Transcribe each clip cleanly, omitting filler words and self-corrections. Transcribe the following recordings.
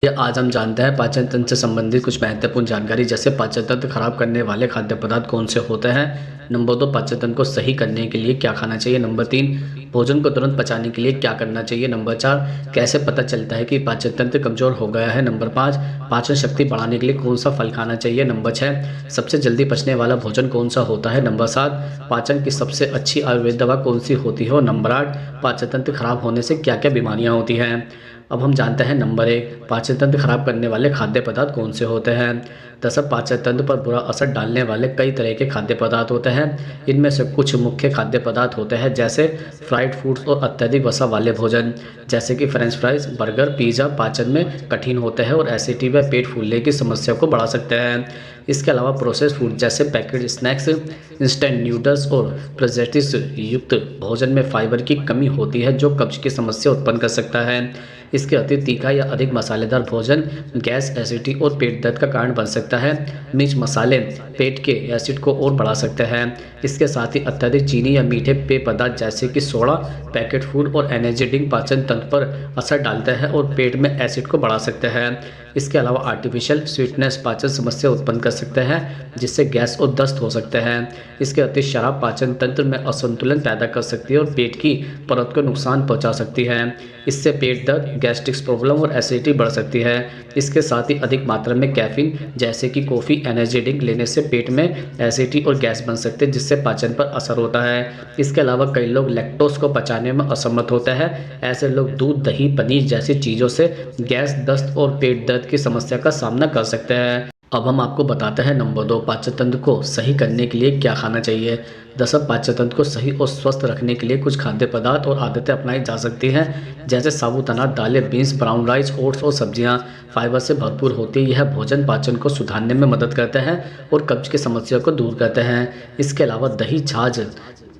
ये आज हम जानते हैं पाचन तंत्र से संबंधित कुछ महत्वपूर्ण जानकारी, जैसे पाचन तंत्र खराब करने वाले खाद्य पदार्थ कौन से होते हैं। नंबर 2, पाचन तंत्र को सही करने के लिए क्या खाना चाहिए। नंबर 3, भोजन को तुरंत पचाने के लिए क्या करना चाहिए। नंबर 4, कैसे पता चलता है कि पाचन तंत्र कमजोर हो गया है। नंबर 5, पाचन शक्ति बढ़ाने के लिए कौन सा फल खाना चाहिए। नंबर 6, सबसे जल्दी पचने वाला भोजन कौन सा होता है। नंबर 7, पाचन की सबसे अच्छी आयुर्वेद दवा कौन सी होती है। और नंबर 8, पाचन तंत्र खराब होने से क्या क्या बीमारियां होती हैं। अब हम जानते हैं नंबर 1, पाचन तंत्र खराब करने वाले खाद्य पदार्थ कौन से होते हैं। दरअसल पाचन तंत्र पर बुरा असर डालने वाले कई तरह के खाद्य पदार्थ होते हैं। इनमें से कुछ मुख्य खाद्य पदार्थ होते हैं, जैसे फ्राइड फूड्स और अत्यधिक वसा वाले भोजन, जैसे कि फ्रेंच फ्राइज, बर्गर, पिज़्ज़ा पाचन में कठिन होते हैं और एसिडिटी व पेट फूलने की समस्या को बढ़ा सकते हैं। इसके अलावा प्रोसेस फूड जैसे पैकेट स्नैक्स, इंस्टेंट नूडल्स और प्रिजर्वेटिव्स युक्त भोजन में फाइबर की कमी होती है, जो कब्ज की समस्या उत्पन्न कर सकता है। इसके अतिरिक्त तीखा या अधिक मसालेदार भोजन गैस, एसिडिटी और पेट दर्द का कारण बन सकता है। मिर्च मसाले पेट के एसिड को और बढ़ा सकते हैं। इसके साथ ही अत्यधिक चीनी या मीठे पेय पदार्थ जैसे कि सोडा, पैकेट फूड और एनर्जी ड्रिंक पाचन तंत्र पर असर डालते हैं और पेट में एसिड को बढ़ा सकते हैं। इसके अलावा आर्टिफिशियल स्वीटनेस पाचन समस्या उत्पन्न कर सकते हैं, जिससे गैस और दस्त हो सकते हैं। इसके अतिरिक्त शराब पाचन तंत्र में असंतुलन पैदा कर सकती है और पेट की परत को नुकसान पहुंचा सकती है। इससे पेट दर्द, गैस्ट्रिक प्रॉब्लम और एसिडिटी बढ़ सकती है। इसके साथ ही अधिक मात्रा में कैफीन जैसे कि कॉफ़ी, एनर्जी ड्रिंक लेने से पेट में एसिडिटी और गैस बन सकते हैं, जिससे पाचन पर असर होता है। इसके अलावा कई लोग लैक्टोज को पचाने में असमर्थ होते हैं। ऐसे लोग दूध, दही, पनीर जैसी चीज़ों से गैस, दस्त और पेट दर्द की समस्या का सामना कर सकते हैं। अब हम आपको बताते हैं नंबर 2, पाचन तंत्र को सही करने के लिए क्या खाना चाहिए। दरअसल पाचन तंत्र को सही और स्वस्थ रखने के लिए कुछ खाद्य पदार्थ और आदतें अपनाई जा सकती हैं, जैसे साबुत अनाज, दालें, बीन्स, ब्राउन राइस, ओट्स और सब्जियां फाइबर से भरपूर होती है। यह भोजन पाचन को सुधारने में मदद करते हैं और कब्ज की समस्या को दूर करते हैं। इसके अलावा दही, छाछ,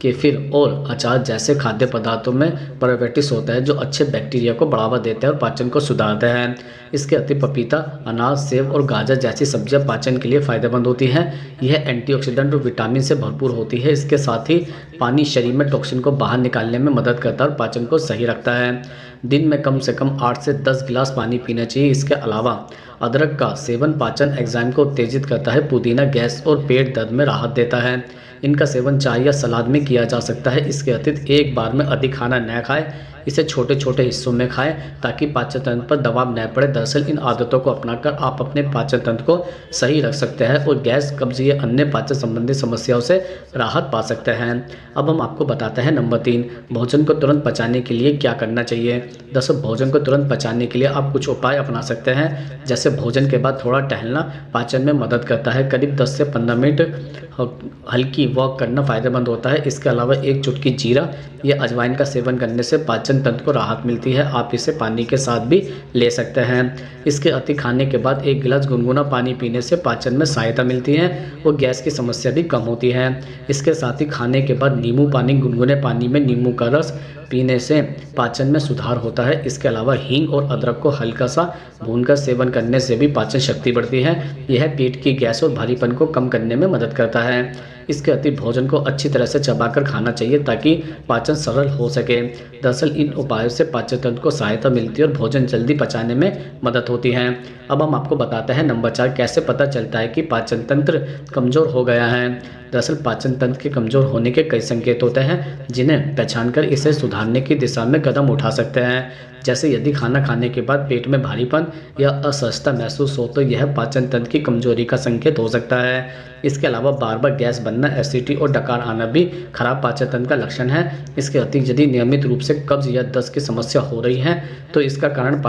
केफिर और अचार जैसे खाद्य पदार्थों में प्रोबायोटिक्स होता है, जो अच्छे बैक्टीरिया को बढ़ावा देते हैं और पाचन को सुधारते हैं। इसके अतिरिक्त पपीता, अनार, सेब और गाजर जैसी सब्जियां पाचन के लिए फायदेमंद होती हैं। यह एंटीऑक्सीडेंट और विटामिन से भरपूर होती है। इसके साथ ही पानी शरीर में टॉक्सिन को बाहर निकालने में मदद करता है और पाचन को सही रखता है। दिन में कम से कम 8 से 10 गिलास पानी पीना चाहिए। इसके अलावा अदरक का सेवन पाचन एंजाइम को उत्तेजित करता है। पुदीना गैस और पेट दर्द में राहत देता है। इनका सेवन चाय या सलाद में किया जा सकता है। इसके अतिरिक्त एक बार में अधिक खाना न खाएं, इसे छोटे छोटे हिस्सों में खाएं ताकि पाचन तंत्र पर दबाव न पड़े। दरअसल इन आदतों को अपनाकर आप अपने पाचन तंत्र को सही रख सकते हैं और गैस, कब्ज या अन्य पाचन संबंधी समस्याओं से राहत पा सकते हैं। अब हम आपको बताते हैं नंबर 3, भोजन को तुरंत पचाने के लिए क्या करना चाहिए। दरअसल भोजन को तुरंत पचाने के लिए आप कुछ उपाय अपना सकते हैं, जैसे भोजन के बाद थोड़ा टहलना पाचन में मदद करता है। करीब 10 से 15 मिनट हल्की वॉक करना फायदेमंद होता है। इसके अलावा एक चुटकी जीरा या अजवाइन का सेवन करने से पाचन तंत्र को राहत मिलती है। आप इसे पानी के साथ भी ले सकते हैं। इसके अतिरिक्त खाने के बाद एक गिलास गुनगुना पानी पीने से पाचन में सहायता मिलती है और गैस की समस्या भी कम होती है। इसके साथ ही खाने के बाद नींबू पानी, गुनगुने पानी में नींबू का रस पीने से पाचन में सुधार होता है। इसके अलावा हींग और अदरक को हल्का सा भूनकर सेवन करने से भी पाचन शक्ति बढ़ती है। यह पेट की गैस और भारीपन को कम करने में मदद करता है। इसके अतिरिक्त भोजन को अच्छी तरह से चबाकर खाना चाहिए ताकि पाचन सरल हो सके। दरअसल इन उपायों से पाचन तंत्र को सहायता मिलती है और भोजन जल्दी पचाने में मदद होती है। अब हम आपको बताते हैं नंबर 4, कैसे पता चलता है कि पाचन तंत्र कमज़ोर हो गया है। दरअसल पाचन तंत्र के कमज़ोर होने के कई संकेत होते हैं, जिन्हें पहचानकर इसे सुधारने की दिशा में कदम उठा सकते हैं। जैसे यदि खाना खाने के बाद पेट में भारीपन या असहजता महसूस हो तो यह पाचन तंत्र की कमजोरी का संकेत हो सकता है। इसके अलावा बार बार गैस बनना, एसिडिटी और डकार आना भी खराब पाचन तंत्र का लक्षण है। इसके अतिरिक्त यदि नियमित रूप से कब्ज या दस्त की समस्या हो रही है तो इसका कारण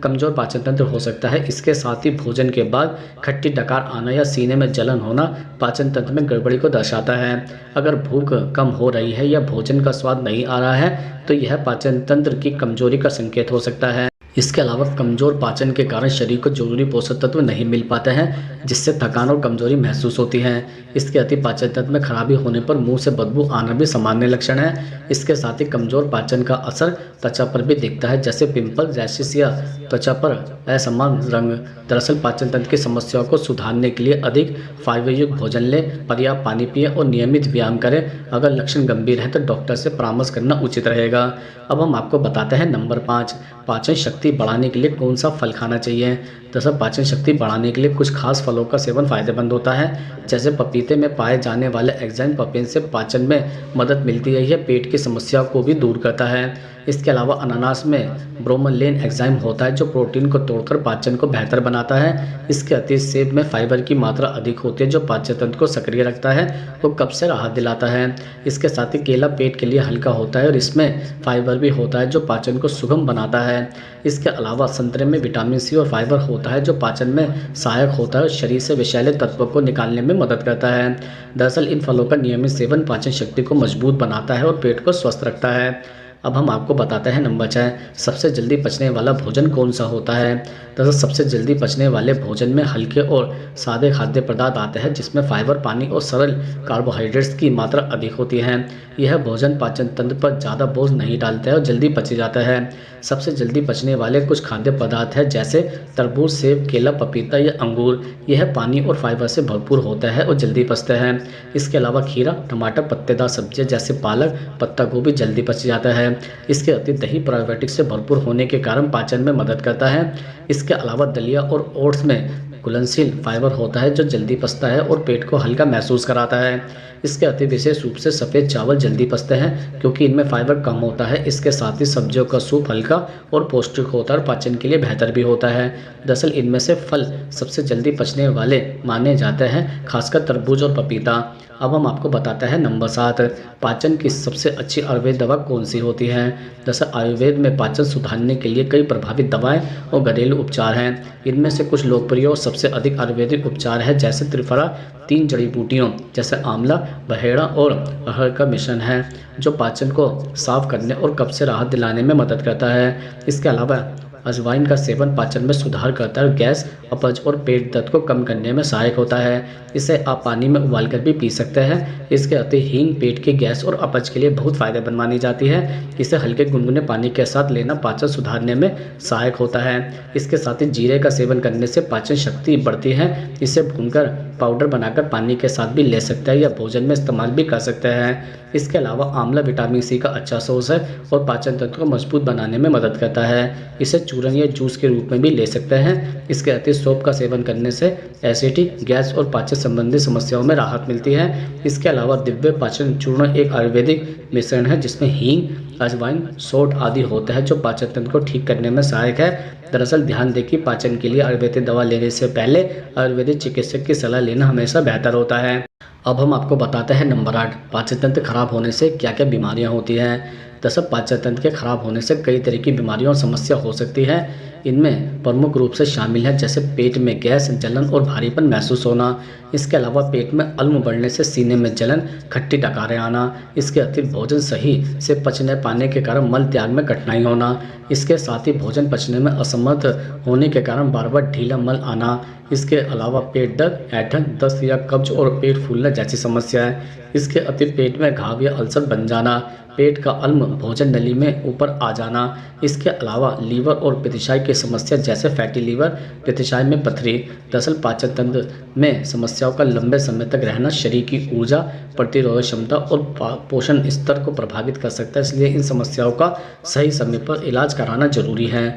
कमजोर पाचन तंत्र हो सकता है। इसके साथ ही भोजन के बाद खट्टी डकार आना या सीने में जलन होना पाचन तंत्र में गड़बड़ी को दर्शाता है। अगर भूख कम हो रही है या भोजन का स्वाद नहीं आ रहा है तो यह पाचन तंत्र की कमजोरी का संकेत हो सकता है। इसके अलावा कमजोर पाचन के कारण शरीर को जरूरी पोषक तत्व नहीं मिल पाते हैं, जिससे थकान और कमजोरी महसूस होती है। इसके अतिरिक्त पाचन तंत्र में खराबी होने पर मुंह से बदबू आना भी सामान्य लक्षण है। इसके साथ ही कमजोर पाचन का असर त्वचा पर भी दिखता है, जैसे पिंपल, रैशेस या त्वचा पर असमान रंग। दरअसल पाचन तंत्र की समस्याओं को सुधारने के लिए अधिक फाइबर युक्त भोजन लें, पर्याप्त पानी पिएं और नियमित व्यायाम करें। अगर लक्षण गंभीर है तो डॉक्टर से परामर्श करना उचित रहेगा। अब हम आपको बताते हैं नंबर 5, पाचन शक्ति शक्ति बढ़ाने के लिए कौन सा फल खाना चाहिए? दरअसल पाचन शक्ति बढ़ाने के लिए कुछ खास फलों का सेवन फायदेमंद होता है। जैसे पपीते में पाए जाने वाले एंजाइम पपेन से पाचन में मदद मिलती है, यह पेट की समस्या को भी दूर करता है। इसके अलावा अनानास में ब्रोमेलेन एंजाइम होता है जो प्रोटीन को तोड़कर पाचन को बेहतर बनाता है। इसके अतिरिक्त सेब में फाइबर की मात्रा अधिक होती है जो पाचन तंत्र को सक्रिय रखता है और कब्ज से राहत दिलाता है। इसके साथ ही केला पेट के लिए हल्का होता है और इसमें फाइबर भी होता है जो पाचन को सुगम बनाता है। इसके अलावा संतरे में विटामिन सी और फाइबर होता है जो पाचन में सहायक होता है और शरीर से विषैले तत्वों को निकालने में मदद करता है। दरअसल इन फलों का नियमित सेवन पाचन शक्ति को मजबूत बनाता है और पेट को स्वस्थ रखता है। अब हम आपको बताते हैं नंबर 6, सबसे जल्दी पचने वाला भोजन कौन सा होता है? दरअसल सबसे जल्दी पचने वाले भोजन में हल्के और सादे खाद्य पदार्थ आते हैं जिसमें फाइबर, पानी और सरल कार्बोहाइड्रेट्स की मात्रा अधिक होती है। यह भोजन पाचन तंत्र पर ज़्यादा बोझ नहीं डालता है और जल्दी पच जाता है। सबसे जल्दी पचने वाले कुछ खाद्य पदार्थ हैं जैसे तरबूज, सेब, केला, पपीता या अंगूर। यह पानी और फाइबर से भरपूर होता है और जल्दी पचते हैं। इसके अलावा खीरा, टमाटर, पत्तेदार सब्जियां जैसे पालक, पत्ता गोभी जल्दी पच जाता है। इसके अतिरिक्त दही प्रोबायोटिक से भरपूर होने के कारण पाचन में मदद करता है। इसके अलावा दलिया और ओट्स में घुलनशील फाइबर होता है जो जल्दी पचता है और पेट को हल्का महसूस कराता है। इसके अति विशेष रूप से सफ़ेद चावल जल्दी पचते हैं क्योंकि इनमें फाइबर कम होता है। इसके साथ ही सब्जियों का सूप हल्का और पौष्टिक होता है और पाचन के लिए बेहतर भी होता है। दरअसल इनमें से फल सबसे जल्दी पचने वाले माने जाते हैं, खासकर तरबूज और पपीता। अब हम आपको बताते हैं नंबर 7, पाचन की सबसे अच्छी आयुर्वेद दवा कौन सी होती है? दरअसल आयुर्वेद में पाचन सुधारने के लिए कई प्रभावित दवाएं और घरेलू उपचार हैं। इनमें से कुछ लोकप्रिय और सबसे अधिक आयुर्वेदिक उपचार है जैसे त्रिफला 3 जड़ी बूटियों जैसे आंवला, बहेड़ा और अरहर का मिश्रण है जो पाचन को साफ करने और कब्ज से राहत दिलाने में मदद करता है। इसके अलावा अजवाइन का सेवन पाचन में सुधार करता है और गैस, अपच और पेट दर्द को कम करने में सहायक होता है। इसे आप पानी में उबालकर भी पी सकते हैं। इसके अतिरिक्त हींग पेट के गैस और अपच के लिए बहुत फायदेमंद मानी जाती है। इसे हल्के गुनगुने पानी के साथ लेना पाचन सुधारने में सहायक होता है। इसके साथ ही जीरे का सेवन करने से पाचन शक्ति बढ़ती है। इसे भूनकर पाउडर बनाकर पानी के साथ भी ले सकते हैं या भोजन में इस्तेमाल भी कर सकते हैं। इसके अलावा आंवला विटामिन सी का अच्छा सोर्स है और पाचन तंत्र को मजबूत बनाने में मदद करता है। इसे चूर्ण या जूस के रूप में भी ले सकते हैं। इसके अतिरिक्त सौंफ का सेवन करने से एसिडिटी, गैस और पाचन संबंधी समस्याओं में राहत मिलती है। इसके अलावा दिव्य पाचन चूर्ण एक आयुर्वेदिक मिश्रण है जिसमें हींग, अजवाइन, सोंठ आदि होता है जो पाचन तंत्र को ठीक करने में सहायक है। दरअसल ध्यान दें कि पाचन के लिए आयुर्वेदिक दवा लेने से पहले आयुर्वेदिक चिकित्सक की सलाह लेना हमेशा बेहतर होता है। अब हम आपको बताते हैं नंबर 8, पाचन तंत्र खराब होने से क्या क्या बीमारियां होती हैं? दरअसल पाचन तंत्र के खराब होने से कई तरह की बीमारियों और समस्या हो सकती है। इनमें प्रमुख रूप से शामिल है जैसे पेट में गैस, जलन और भारीपन महसूस होना। इसके अलावा पेट में अम्ल बढ़ने से सीने में जलन, खट्टी डकारें आना। इसके अतिरिक्त भोजन सही से पच न पाने के कारण मल त्याग में कठिनाई होना। इसके साथ ही भोजन पचने में असमर्थ होने के कारण बार बार ढीला मल आना। इसके अलावा पेट दर्द, ऐंठन, दस्त या कब्ज और पेट फूलना जैसी समस्याएं। इसके अतिरिक्त पेट में घाव या अल्सर बन जाना, पेट का अम्ल भोजन नली में ऊपर आ जाना। इसके अलावा लीवर और पित्ताशय की समस्या जैसे फैटी लीवर, पित्ताशय में पथरी। दरअसल पाचन तंत्र में समस्याओं का लंबे समय तक रहना शरीर की ऊर्जा, प्रतिरोधक क्षमता और पोषण स्तर को प्रभावित कर सकता है। इसलिए इन समस्याओं का सही समय पर इलाज कराना जरूरी है।